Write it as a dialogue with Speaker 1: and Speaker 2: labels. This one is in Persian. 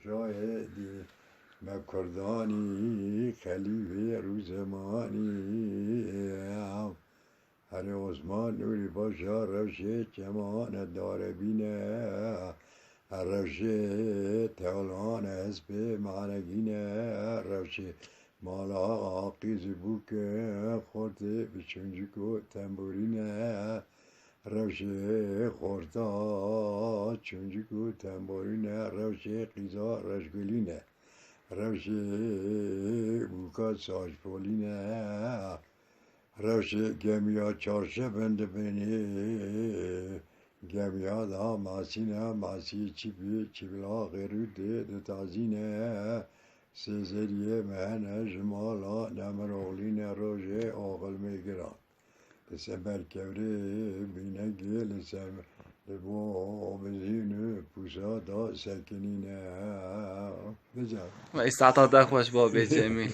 Speaker 1: شاهدی مکردانی خلیفه روزمانی هر عثمان نوری باشا روشه جمان داره بینه روشه تولان حسب معنگینه روشه مالا آقیز بوک خورده بچونجکو تنبورینه روشه خورده چونجکو تنبورینه روشه قیزا رشگلینه روشه بوکا ساجپولینه روشه گمیا چارشه بند بینی گمیا دا ماسینه ماسی چیبلا غیرو ده تازینه سیزریه مهنه جمالا نمروغلینه روشه آقل میگران لسبر کبری بینه گل لسبر لبو بزینه پوسا دا سکنینه بجا
Speaker 2: و استعطا خوش با بیت جمیل.